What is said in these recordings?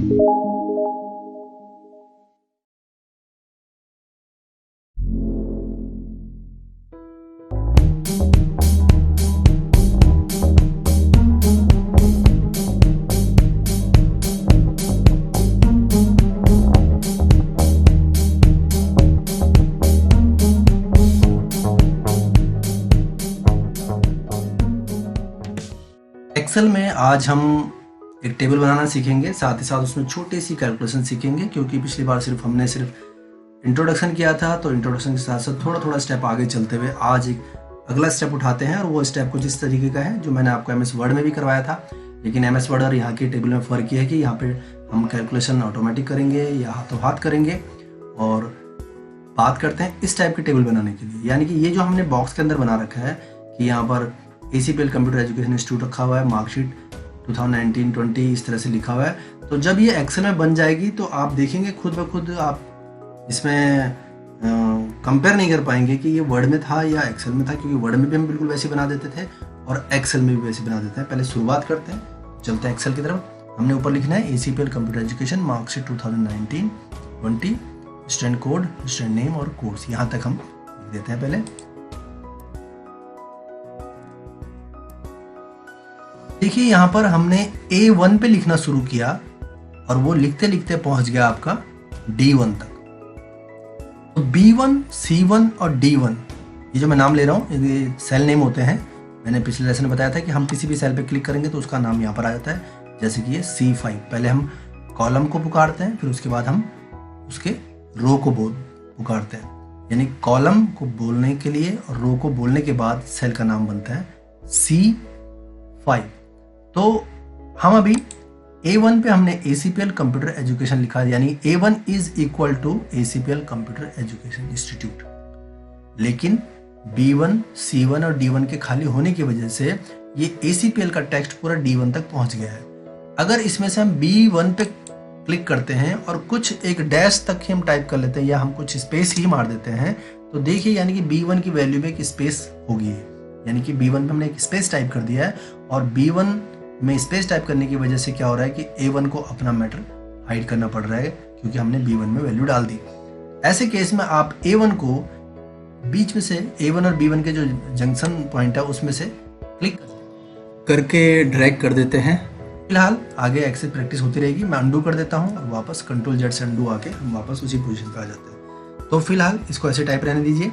Excel में आज हम एक टेबल बनाना सीखेंगे, साथ ही साथ उसमें छोटी सी कैलकुलेशन सीखेंगे, क्योंकि पिछली बार हमने सिर्फ इंट्रोडक्शन किया था। तो इंट्रोडक्शन के साथ साथ थोड़ा थोड़ा स्टेप आगे चलते हुए आज एक अगला स्टेप उठाते हैं, और वो स्टेप कुछ इस तरीके का है जो मैंने आपको एमएस वर्ड में भी करवाया था। लेकिन एमएस वर्ड और यहाँ की टेबल में फ़र्क ये है कि यहाँ पे हम कैलकुलेशन ऑटोमेटिक करेंगे या हाथों हाथ करेंगे। और बात करते हैं इस टाइप की टेबल बनाने के लिए, यानी कि ये जो हमने बॉक्स के अंदर बना रखा है कि यहाँ पर ACPL कंप्यूटर एजुकेशन इंस्टीट्यूट रखा हुआ है, मार्कशीट 2019-20 इस तरह से लिखा हुआ है। तो जब ये एक्सेल में बन जाएगी तो आप देखेंगे खुद ब खुद, आप इसमें कंपेयर नहीं कर पाएंगे कि ये वर्ड में था या एक्सेल में था, क्योंकि वर्ड में भी हम बिल्कुल वैसे बना देते थे और एक्सेल में भी वैसे बना देते हैं। पहले शुरुआत करते हैं, चलते हैं एक्सेल की तरफ। हमने ऊपर लिखना है ACPL computer education marksheet 2019-20 student code, student name और कोर्स, यहाँ तक हम लिख देते हैं। पहले देखिए यहाँ पर हमने A1 पे लिखना शुरू किया और वो लिखते लिखते पहुंच गया आपका D1 तक। तो B1, C1 और D1, ये जो मैं नाम ले रहा हूँ ये सेल नेम होते हैं। मैंने पिछले लेसन में बताया था कि हम किसी भी सेल पे क्लिक करेंगे तो उसका नाम यहाँ पर आ जाता है। जैसे कि ये C5, पहले हम कॉलम को पुकारते हैं, फिर उसके बाद हम उसके रो को पुकारते हैं। यानी कॉलम को बोलने के लिए और रो को बोलने के बाद सेल का नाम बनता है C5। तो हम अभी A1 पे हमने ACPL कंप्यूटर एजुकेशन लिखा है, यानी A1 is equal to ACPL computer education institute. लेकिन B1, C1 और D1 के खाली होने की वजह से ये ACPL का टेक्स्ट पूरा D1 तक पहुंच गया है। अगर इसमें से हम B1 पे क्लिक करते हैं और कुछ एक डैश तक ही हम टाइप कर लेते हैं या हम कुछ स्पेस ही मार देते हैं, तो देखिए यानी कि B1 की वैल्यू में एक स्पेस होगी, यानी कि B1 पे हमने एक स्पेस टाइप कर दिया है। और B1 में स्पेस टाइप करने की वजह से क्या हो रहा है कि A1 को अपना मैटर हाइड करना पड़ रहा है, क्योंकि हमने B1 में वैल्यू डाल दी। ऐसे केस में आप A1 को बीच में से A1 और B1 के जो जंक्शन पॉइंट है उसमें से क्लिक करके ड्रैग कर देते हैं। फिलहाल आगे एक्सेल प्रैक्टिस होती रहेगी। मैं अंडू कर देता हूँ और वापस Ctrl Z से अंडू आके हम वापस उसी पोजीशन पे आ जाते हैं। तो फिलहाल इसको ऐसे टाइप रहने दीजिए।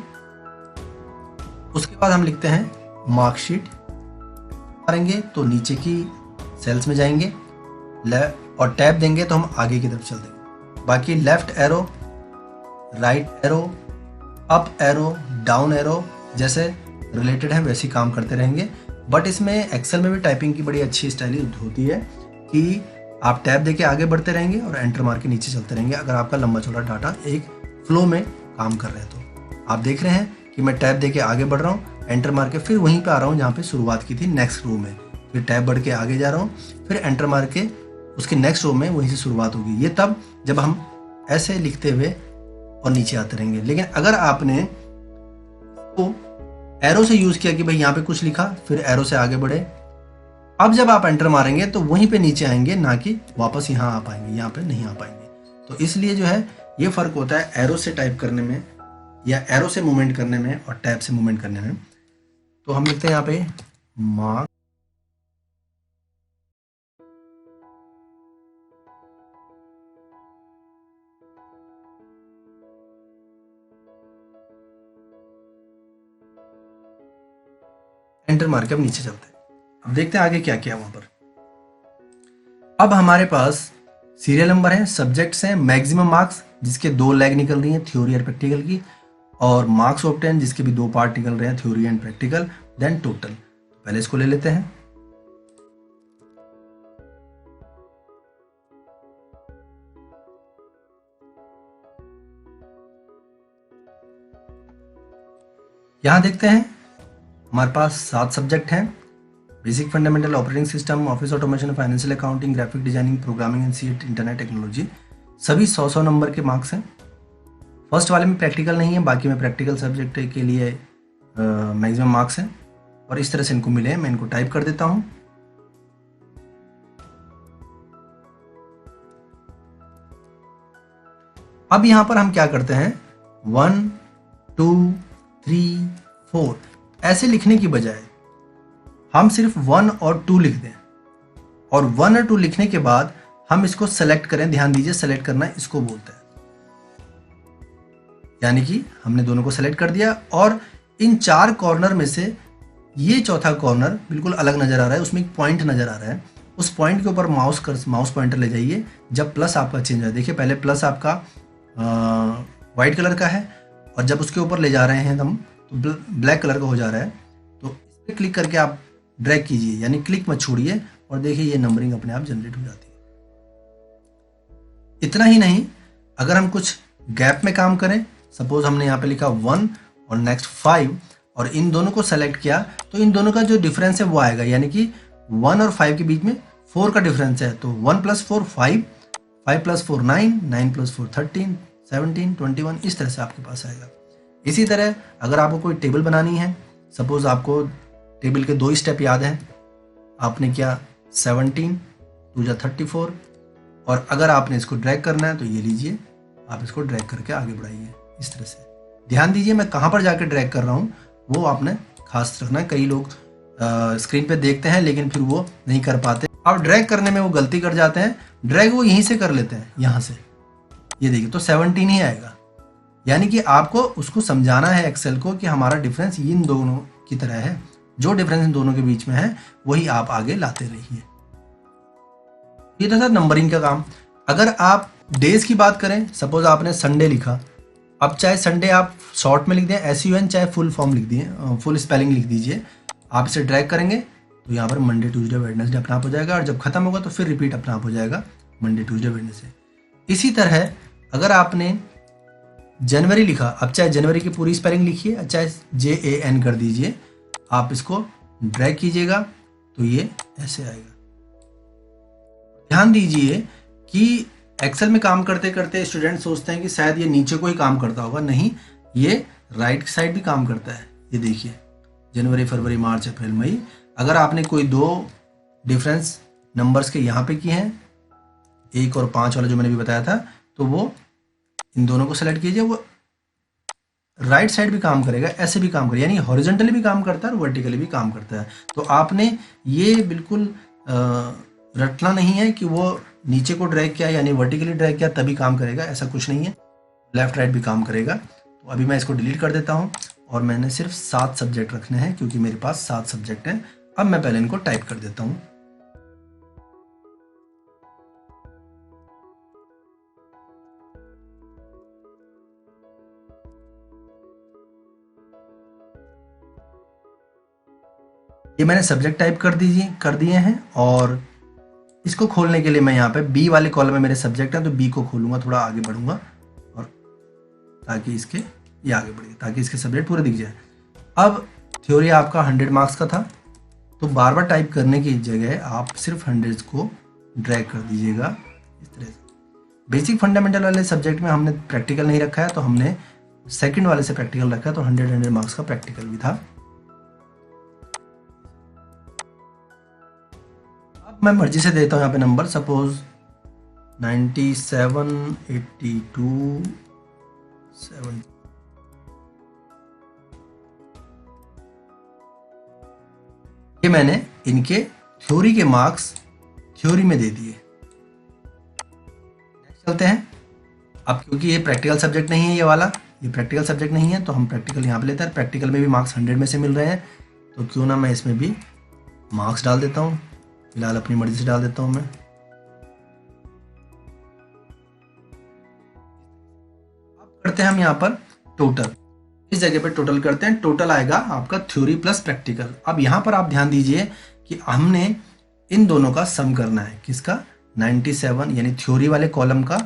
उसके बाद हम लिखते हैं मार्कशीट, करेंगे तो नीचे की सेल्स में जाएंगे और टैब देंगे तो हम आगे की तरफ चल देंगे। बाकी left arrow, right arrow, up arrow, down arrow जैसे रिलेटेड है वैसे काम करते रहेंगे। बट इसमें एक्सेल में भी टाइपिंग की बड़ी अच्छी स्टाइल होती है कि आप टैब देके आगे बढ़ते रहेंगे और एंटर मार के नीचे चलते रहेंगे, अगर आपका लंबा चौड़ा डाटा एक फ्लो में काम कर रहे हैं। तो आप देख रहे हैं कि मैं टैब देके आगे बढ़ रहा हूँ, एंटर मार के फिर वहीं पे आ रहा हूँ जहाँ पे शुरुआत की थी नेक्स्ट रो में, फिर टैब बढ़ के आगे जा रहा हूँ, फिर एंटर मार के उसके नेक्स्ट रो में वहीं से शुरुआत होगी। ये तब जब हम ऐसे लिखते हुए और नीचे आते रहेंगे। लेकिन अगर आपने तो एरो से यूज किया कि भाई यहाँ पे कुछ लिखा फिर एरो से आगे बढ़े, अब जब आप एंटर मारेंगे तो वहीं पे नीचे आएंगे, ना कि वापस यहाँ आ पाएंगे, यहाँ पे नहीं आ पाएंगे। तो इसलिए जो है ये फर्क होता है एरो से टाइप करने में या एरो से मूवमेंट करने में और टैब से मूवमेंट करने में। तो हम लिखते हैं यहाँ पे मार्क, एंटर मार के अब नीचे चलते हैं। अब देखते हैं आगे क्या क्या वहां पर। अब हमारे पास सीरियल नंबर है, सब्जेक्ट्स हैं, मैक्सिमम मार्क्स जिसके 2 लैग निकल रही हैं थ्योरी और प्रैक्टिकल की, और मार्क्स ऑब्टेन जिसके भी 2 पार्ट निकल रहे हैं theory and practical, then total. पहले इसको ले लेते हैं। यहां देखते हैं हमारे पास 7 सब्जेक्ट हैं, basic fundamental, operating system, office automation, financial accounting, graphic designing, programming and सीएट, इंटरनेट टेक्नोलॉजी, सभी 100-100 नंबर के मार्क्स हैं। फर्स्ट वाले में प्रैक्टिकल नहीं है, बाकी में प्रैक्टिकल सब्जेक्ट के लिए मैक्सिमम मार्क्स हैं और इस तरह से इनको मिले हैं। मैं इनको टाइप कर देता हूं। अब यहां पर हम क्या करते हैं, 1 2 3 4 ऐसे लिखने की बजाय हम सिर्फ 1 और 2 लिख दें, और 1 और 2 लिखने के बाद हम इसको सेलेक्ट करें। ध्यान दीजिए, सेलेक्ट करना इसको बोलते हैं, यानी कि हमने दोनों को सेलेक्ट कर दिया और इन 4 कॉर्नर में से ये चौथा कॉर्नर बिल्कुल अलग नजर आ रहा है, उसमें एक पॉइंट नजर आ रहा है। उस पॉइंट के ऊपर माउस पॉइंटर ले जाइए। जब प्लस आपका चेंज हो, देखिए पहले प्लस आपका वाइट कलर का है और जब उसके ऊपर ले जा रहे हैं हम तो ब्लैक कलर का हो जा रहा है। तो इस पर क्लिक करके आप ड्रैग कीजिए, यानी क्लिक मत छोड़िए, और देखिए ये नंबरिंग अपने आप जनरेट हो जाती है। इतना ही नहीं, अगर हम कुछ गैप में काम करें, सपोज हमने यहाँ पे लिखा 1 और नेक्स्ट 5 और इन दोनों को सेलेक्ट किया, तो इन दोनों का जो डिफरेंस है वो आएगा, यानी कि 1 और 5 के बीच में 4 का डिफरेंस है। तो 1 + 4 5, 5 + 4 9, 9 + 4 13, 17, 21, इस तरह से आपके पास आएगा। इसी तरह अगर आपको कोई टेबल बनानी है, सपोज आपको टेबल के 2 स्टेप याद हैं, आपने क्या 17 2 × 34, और अगर आपने इसको ड्रैग करना है तो ये लीजिए, आप इसको ड्रैग करके आगे बढ़ाइए इस तरह से। ध्यान दीजिए मैं कहाँ पर जाकर ड्रैग कर रहा हूँ वो आपने खास रखना है। कई लोग स्क्रीन पे देखते हैं लेकिन फिर वो नहीं कर पाते, अब ड्रैग करने में वो गलती कर जाते हैं। ड्रैग वो यहीं से कर लेते हैं, यहाँ से, ये देखिए तो 17 ही आएगा। यानी कि आपको उसको समझाना है एक्सेल को कि हमारा डिफरेंस इन दोनों की तरह है, जो डिफरेंस इन दोनों के बीच में है वही आप आगे लाते रहिए। ये तो था नंबरिंग का काम। अगर आप डेज की बात करें, सपोज आपने संडे लिखा, अब चाहे संडे आप शॉर्ट में लिख दें SUN, चाहे फुल फॉर्म लिख दिए, फुल स्पेलिंग लिख दीजिए। आप इसे ड्रैग करेंगे तो यहाँ पर मंडे ट्यूसडे वेडनेसडे अपना आप हो जाएगा, और जब खत्म होगा तो फिर रिपीट अपना आप हो जाएगा मंडे ट्यूसडे वेडनेसडे। इसी तरह अगर आपने जनवरी लिखा, अब चाहे जनवरी की पूरी स्पेलिंग लिखिए, चाहे JAN कर दीजिए, आप इसको ड्रैग कीजिएगा तो ये ऐसे आएगा। ध्यान दीजिए कि एक्सेल में काम करते करते स्टूडेंट सोचते हैं कि शायद ये नीचे को ही काम करता होगा, नहीं, ये राइट साइड भी काम करता है। ये देखिए जनवरी फरवरी मार्च अप्रैल मई, अगर आपने कोई 2 डिफरेंस नंबर्स के यहाँ पे किए हैं, 1 और 5 वाला जो मैंने भी बताया था, तो वो इन दोनों को सेलेक्ट कीजिए, वो राइट साइड भी काम करेगा, ऐसे भी काम करेगा, यानी हॉरिजॉन्टली भी काम करता है और वर्टिकली भी काम करता है। तो आपने ये बिल्कुल रटना नहीं है कि वो नीचे को ड्रैग किया यानी वर्टिकली ड्रैग किया तभी काम करेगा, ऐसा कुछ नहीं है, लेफ्ट राइट भी काम करेगा। तो अभी मैं इसको डिलीट कर देता हूँ और मैंने सिर्फ 7 सब्जेक्ट रखने हैं क्योंकि मेरे पास 7 सब्जेक्ट हैं। अब मैं पहले इनको टाइप कर देता हूँ। ये मैंने सब्जेक्ट टाइप कर दिए हैं, और इसको खोलने के लिए मैं यहाँ पे B वाले कॉलम में मेरे सब्जेक्ट हैं तो B को खोलूंगा, थोड़ा आगे बढ़ूंगा, और ताकि इसके ये आगे बढ़े, ताकि इसके सब्जेक्ट पूरे दिख जाए। अब थ्योरी आपका 100 मार्क्स का था, तो बार बार टाइप करने की जगह आप सिर्फ 100 को ड्रैग कर दीजिएगा इस तरह से। बेसिक फंडामेंटल वाले सब्जेक्ट में हमने प्रैक्टिकल नहीं रखा है, तो हमने सेकेंड वाले से प्रैक्टिकल रखा है, तो 100 मार्क्स का प्रैक्टिकल भी था। मैं मर्जी से देता हूँ यहाँ पे नंबर, सपोज 97 82 7। ये मैंने इनके थ्योरी के मार्क्स थ्योरी में दे दिए। नेक्स्ट चलते हैं। अब क्योंकि ये प्रैक्टिकल सब्जेक्ट नहीं है, ये वाला ये प्रैक्टिकल सब्जेक्ट नहीं है, तो हम प्रैक्टिकल यहाँ पे लेते हैं। प्रैक्टिकल में भी मार्क्स 100 में से मिल रहे हैं, तो क्यों ना मैं इसमें भी मार्क्स डाल देता हूँ। फिलहाल अपनी मर्जी से डाल देता हूं मैं। अब करते हैं हम यहाँ पर टोटल, इस जगह पे टोटल करते हैं। टोटल आएगा आपका थ्योरी प्लस प्रैक्टिकल। अब यहाँ पर आप ध्यान दीजिए कि हमने इन दोनों का सम करना है, किसका 97 यानी थ्योरी वाले कॉलम का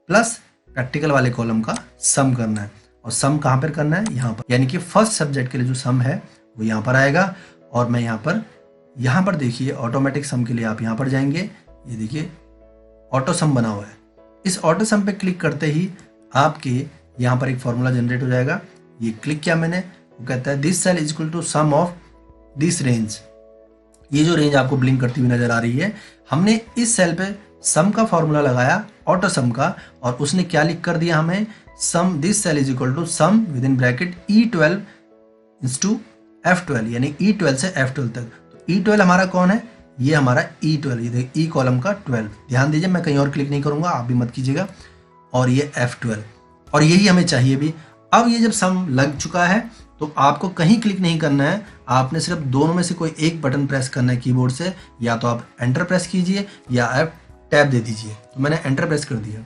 प्लस प्रैक्टिकल वाले कॉलम का सम करना है। और सम कहाँ पर करना है, यहाँ पर, यानी कि फर्स्ट सब्जेक्ट के लिए जो सम है वो यहाँ पर आएगा। और मैं यहाँ पर देखिए ऑटोमेटिक सम के लिए आप यहाँ पर जाएंगे, ये देखिए ऑटो सम बना हुआ है। इस ऑटो सम पे क्लिक करते ही आपके यहाँ पर एक फॉर्मूला जनरेट हो जाएगा। ये क्लिक किया मैंने, वो कहता है this cell is equal to sum of this range. ये जो रेंज आपको ब्लिंक करती हुई नजर आ रही है, हमने इस सेल पे सम का फॉर्मूला लगाया, ऑटो सम का, और उसने क्या लिख कर दिया हमें, sum this cell is equal to sum with in bracket E12 is to F12, यानी E12 से F12 तक। तो E12 हमारा कौन है, ये हमारा E12, ये देखिए E कॉलम का 12, ध्यान दीजिए मैं कहीं और क्लिक नहीं करूंगा, आप भी मत कीजिएगा, और ये F12, और यही हमें चाहिए भी। अब ये जब सम लग चुका है तो आपको कहीं क्लिक नहीं करना है, आपने सिर्फ दोनों में से कोई एक बटन प्रेस करना है कीबोर्ड से, या तो आप एंटर प्रेस कीजिए या आप टैब दे दीजिए। तो मैंने एंटर प्रेस कर दिया।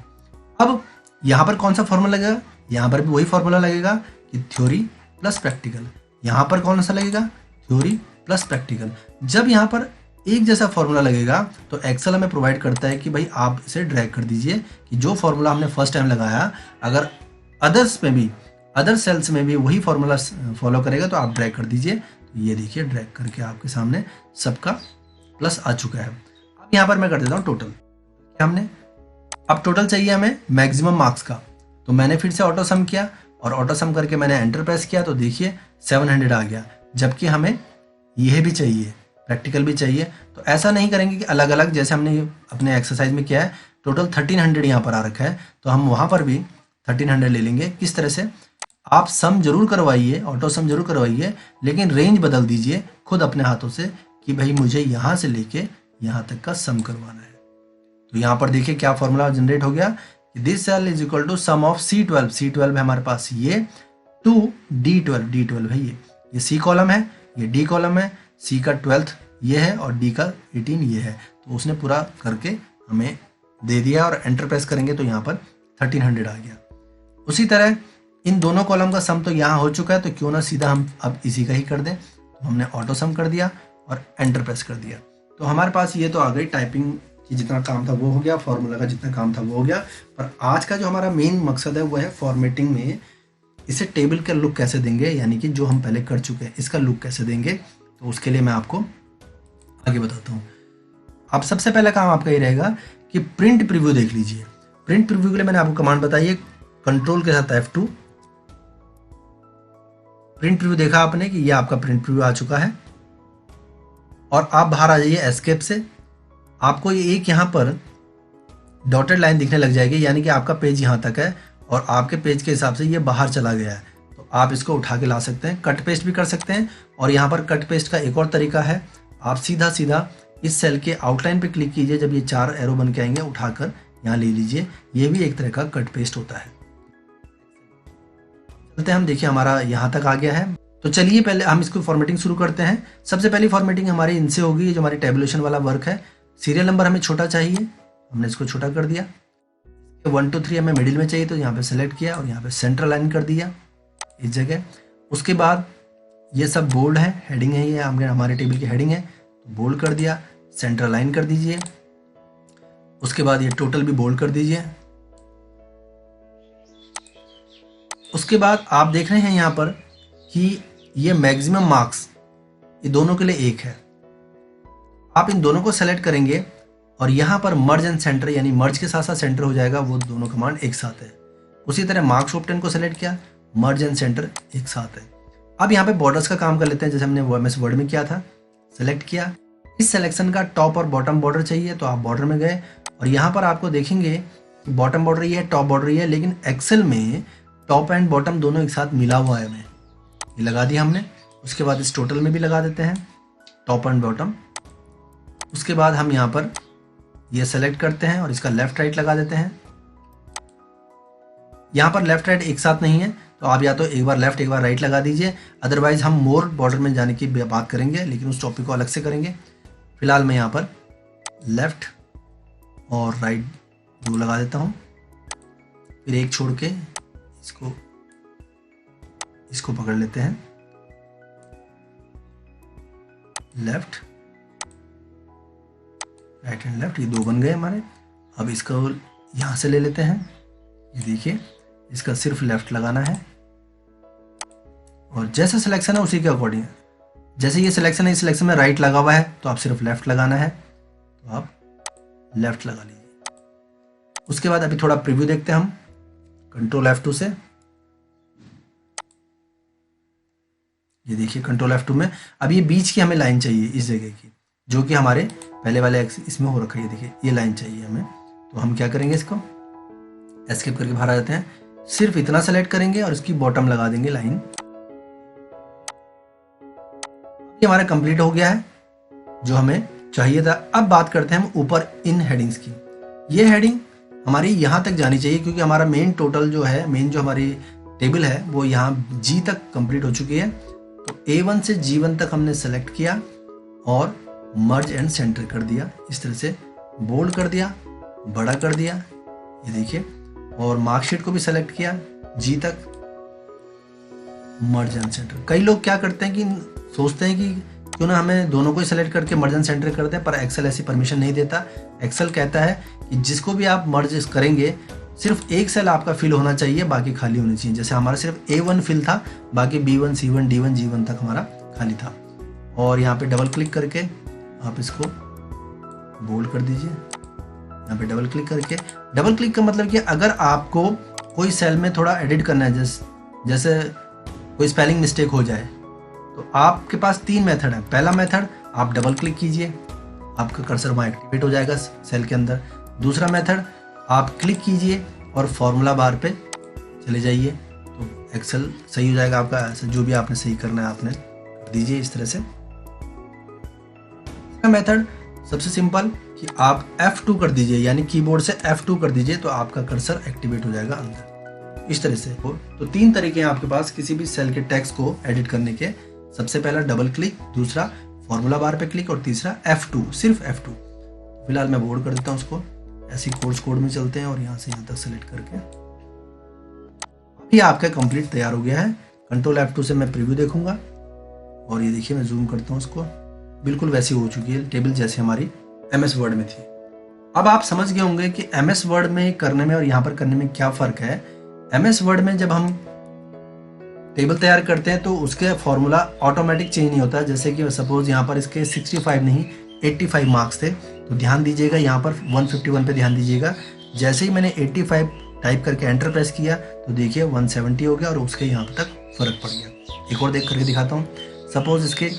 अब यहाँ पर कौन सा फॉर्मूला लगेगा, यहाँ पर भी वही फॉर्मूला लगेगा कि थ्योरी प्लस प्रैक्टिकल। यहाँ पर कौन सा लगेगा, थ्योरी प्लस प्रैक्टिकल। जब यहाँ पर एक जैसा फॉर्मूला लगेगा तो एक्सेल हमें प्रोवाइड करता है कि भाई आप इसे ड्रैग कर दीजिए, कि जो फॉर्मूला हमने फर्स्ट टाइम लगाया अगर अदर्स में भी, अदर सेल्स में भी वही फॉर्मूला फॉलो करेगा तो आप ड्रैग कर दीजिए। तो ये देखिए ड्रैग करके आपके सामने सबका प्लस आ चुका है। अब यहाँ पर मैं कर देता हूँ टोटल, हमने अब टोटल चाहिए हमें मैक्सिमम मार्क्स का, तो मैंने फिर से ऑटो सम किया, और ऑटो सम करके मैंने एंटर प्रेस किया, तो देखिए 700 आ गया, जबकि हमें यह भी चाहिए, प्रैक्टिकल भी चाहिए। तो ऐसा नहीं करेंगे कि अलग अलग, जैसे हमने अपने एक्सरसाइज में किया है, टोटल 1300 यहाँ पर आ रखा है, तो हम वहाँ पर भी 1300 ले लेंगे। किस तरह से, आप सम जरूर करवाइए, ऑटो सम जरूर करवाइए, लेकिन रेंज बदल दीजिए खुद अपने हाथों से कि भाई मुझे यहाँ से लेके यहाँ तक का सम करवाना है। तो यहाँ पर देखिए क्या फॉर्मूला जनरेट हो गया, this cell is equal to sum of C12, C12 है हमारे पास ये, टू D12, D12 है ये C कॉलम है, ये D कॉलम है, C का 12th ये है और D का 18 ये है। तो उसने पूरा करके हमें दे दिया, और एंटर प्रेस करेंगे तो यहाँ पर 1300 आ गया। उसी तरह इन दोनों कॉलम का सम तो यहाँ हो चुका है, तो क्यों ना सीधा हम अब इसी का ही कर दें। तो हमने ऑटो सम कर दिया और एंटर प्रेस कर दिया, तो हमारे पास ये तो आ गई, टाइपिंग की जितना काम था वो हो गया, फॉर्मूला का जितना काम था वो हो गया। पर आज का जो हमारा मेन मकसद है वो है फॉर्मेटिंग में इसे टेबल का लुक कैसे देंगे, यानी कि जो हम पहले कर चुके हैं इसका लुक कैसे देंगे। तो उसके लिए मैं आपको आगे बताता हूँ। अब सबसे पहला काम आपका ये रहेगा कि प्रिंट प्रीव्यू देख लीजिए। प्रिंट प्रीव्यू के लिए मैंने आपको कमांड बताई है, कंट्रोल के साथ F2। प्रिंट प्रीव्यू देखा आपने कि ये आपका प्रिंट प्रीव्यू आ चुका है, और आप बाहर आ जाइए एस्केप से। आपको ये एक यहाँ पर डॉटेड लाइन दिखने लग जाएगी, यानी कि आपका पेज यहाँ तक है और आपके पेज के हिसाब से ये बाहर चला गया है। तो आप इसको उठा के ला सकते हैं, कट पेस्ट भी कर सकते हैं। और यहाँ पर कट पेस्ट का एक और तरीका है, आप सीधा सीधा इस सेल के आउटलाइन पे क्लिक कीजिए, जब ये 4 एरो बन के आएंगे उठाकर यहाँ ले लीजिए, ये भी एक तरह का कट पेस्ट होता है। चलते हैं हम, देखिए हमारा यहाँ तक आ गया है। तो चलिए पहले हम इसको फॉर्मेटिंग शुरू करते हैं। सबसे पहली फॉर्मेटिंग हमारी इनसे होगी, जो हमारी टेबुलेशन वाला वर्क है। सीरियल नंबर हमें छोटा चाहिए, हमने इसको छोटा कर दिया। 1 2 3 हमें मिडिल में चाहिए, तो यहाँ पे सेलेक्ट किया और यहाँ पे सेंटर लाइन कर दिया इस जगह। उसके बाद ये सब बोल्ड है, हेडिंग है, ये हमारे टेबल की हेडिंग है, तो बोल्ड कर दिया, सेंटर लाइन कर दीजिए। उसके बाद ये टोटल भी बोल्ड कर दीजिए। उसके बाद आप देख रहे हैं यहाँ पर कि ये मैक्सिमम मार्क्स ये दोनों के लिए 1 है। आप इन दोनों को सेलेक्ट करेंगे और यहाँ पर मर्ज एंड सेंटर, यानी मर्ज के साथ साथ सेंटर हो जाएगा, वो दोनों कमांड एक साथ है। उसी तरह मार्क्स ऑप्शन को सेलेक्ट किया, मर्ज एंड सेंटर एक साथ है। अब यहाँ पे बॉर्डर्स का काम कर लेते हैं, जैसे हमने MS वर्ड में किया था। सेलेक्ट किया, इस सिलेक्शन का टॉप और बॉटम बॉर्डर चाहिए, तो आप बॉर्डर में गए और यहाँ पर आपको देखेंगे कि बॉटम बॉर्डर ये है, टॉप बॉर्डर ये है, लेकिन एक्सेल में टॉप एंड बॉटम दोनों एक साथ मिला हुआ है। हमें ये लगा दिया हमने। उसके बाद इस टोटल में भी लगा देते हैं टॉप एंड बॉटम। उसके बाद हम यहाँ पर ये सेलेक्ट करते हैं और इसका लेफ्ट राइट लगा देते हैं। यहाँ पर लेफ्ट राइट एक साथ नहीं है, तो आप या तो एक बार लेफ्ट एक बार राइट लगा दीजिए, अदरवाइज हम मोर बॉर्डर में जाने की बात करेंगे, लेकिन उस टॉपिक को अलग से करेंगे। फिलहाल मैं यहाँ पर लेफ्ट और राइट दो लगा देता हूँ, फिर एक छोड़ के इसको पकड़ लेते हैं, लेफ्ट राइट एंड लेफ्ट, ये 2 बन गए हमारे। अब इसको यहाँ से ले लेते हैं, ये देखिए इसका सिर्फ लेफ्ट लगाना है और जैसा सिलेक्शन है उसी के अकॉर्डिंग, जैसे ये सिलेक्शन है, इस सिलेक्शन में राइट लगा हुआ है तो आप सिर्फ लेफ्ट लगाना है, तो आप लेफ्ट लगा लीजिए। उसके बाद अभी थोड़ा प्रीव्यू देखते हैं हम, कंट्रोल F2 से। ये देखिए कंट्रोल F2 में अब ये बीच की हमें लाइन चाहिए इस जगह की, जो कि हमारे पहले वाले इसमें हो रखा है। देखिए ये लाइन चाहिए हमें, तो हम क्या करेंगे, इसको एस्केप करके बाहर आ जाते हैं, सिर्फ इतना सेलेक्ट करेंगे और इसकी बॉटम लगा देंगे लाइन। ये हमारा कंप्लीट हो गया है जो हमें चाहिए था। अब बात करते हैं हम ऊपर इन हेडिंग्स की। ये हेडिंग हमारी यहाँ तक जानी चाहिए क्योंकि हमारा मेन टोटल जो है, मेन जो हमारी टेबल है वो यहाँ जी तक कंप्लीट हो चुकी है। तो A1 से G1 तक हमने सेलेक्ट किया और मर्ज एंड सेंटर कर दिया। इस तरह से बोल्ड कर दिया, बड़ा कर दिया, ये देखिए। और मार्कशीट को भी सेलेक्ट किया G तक, मर्ज एंड सेंटर। कई लोग क्या करते हैं कि सोचते हैं कि क्यों ना हमें दोनों को ही सेलेक्ट करके मर्ज एंड सेंटर कर दें, पर एक्सेल ऐसी परमिशन नहीं देता। एक्सेल कहता है कि जिसको भी आप मर्ज करेंगे सिर्फ एक सेल आपका फिल होना चाहिए, बाकी खाली होनी चाहिए। जैसे हमारा सिर्फ A1 फिल था, बाकी B1 C1 D1 G1 तक हमारा खाली था। और यहाँ पे डबल क्लिक करके आप इसको बोल्ड कर दीजिए। यहाँ पे डबल क्लिक करके, डबल क्लिक का मतलब कि अगर आपको कोई सेल में थोड़ा एडिट करना है, जैसे कोई स्पेलिंग मिस्टेक हो जाए, तो आपके पास 3 मेथड है। पहला मेथड, आप डबल क्लिक कीजिए, आपका कर्सर वहाँ एक्टिवेट हो जाएगा सेल के अंदर। दूसरा मेथड, आप क्लिक कीजिए और फॉर्मूला बार पे चले जाइए, तो एक्सेल सही हो जाएगा आपका। ऐसे जो भी आपने सही करना है आपने कर दीजिए इस तरह से। इसका मेथड सबसे सिंपल कि आप F2 कर दीजिए, यानी कीबोर्ड से F2 कर दीजिए, तो आपका कर्सर एक्टिवेट हो जाएगा अंदर इस तरह से। तो 3 तरीके हैं आपके पास किसी भी सेल के टेक्स्ट को एडिट करने के। सबसे पहला डबल क्लिक, दूसरा फॉर्मूला बार पे क्लिक और तीसरा F2, सिर्फ F2। फिलहाल मैं बोर्ड कर देता हूँ उसको। ऐसी कोड में चलते हैं और यहाँ से यहाँ तक सेलेक्ट करके अभी आपका कंप्लीट तैयार हो गया है। कंट्रोल F2 से मैं प्रीव्यू देखूंगा और ये देखिए मैं जूम करता हूँ उसको, बिल्कुल वैसी हो चुकी है टेबल जैसे हमारी MS वर्ड में थी। अब आप समझ गए होंगे कि MS वर्ड में करने में और यहाँ पर करने में क्या फर्क है। MS वर्ड में जब हम टेबल तैयार करते हैं तो उसके फॉर्मूला ऑटोमेटिक चेंज नहीं होता। जैसे कि सपोज यहाँ पर इसके 65 नहीं 85 मार्क्स थे, तो ध्यान दीजिएगा यहाँ पर 151 पे ध्यान दीजिएगा। जैसे ही मैंने 85 टाइप करके एंटर प्रेस किया तो देखिए 170 हो गया और उसके यहाँ तक फर्क पड़ गया। एक और देख करके दिखाता हूँ। सपोज इसके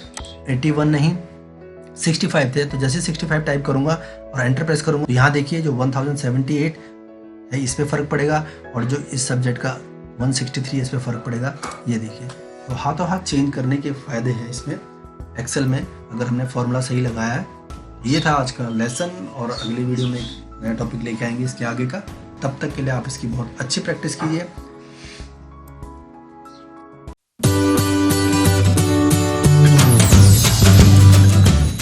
81 नहीं 65 थे, तो जैसे 65 टाइप करूंगा और एंटर प्रेस करूंगा तो यहाँ देखिए जो 1078 है इस पे फर्क पड़ेगा और जो इस सब्जेक्ट का 163 इस पे फर्क पड़ेगा। ये देखिए, तो हाथों हाथ चेंज करने के फायदे हैं इसमें एक्सेल में, अगर हमने फॉर्मूला सही लगाया है। ये था आज का लेसन और अगली वीडियो में नया टॉपिक लेके आएंगे इसके आगे का। तब तक के लिए आप इसकी बहुत अच्छी प्रैक्टिस कीजिए।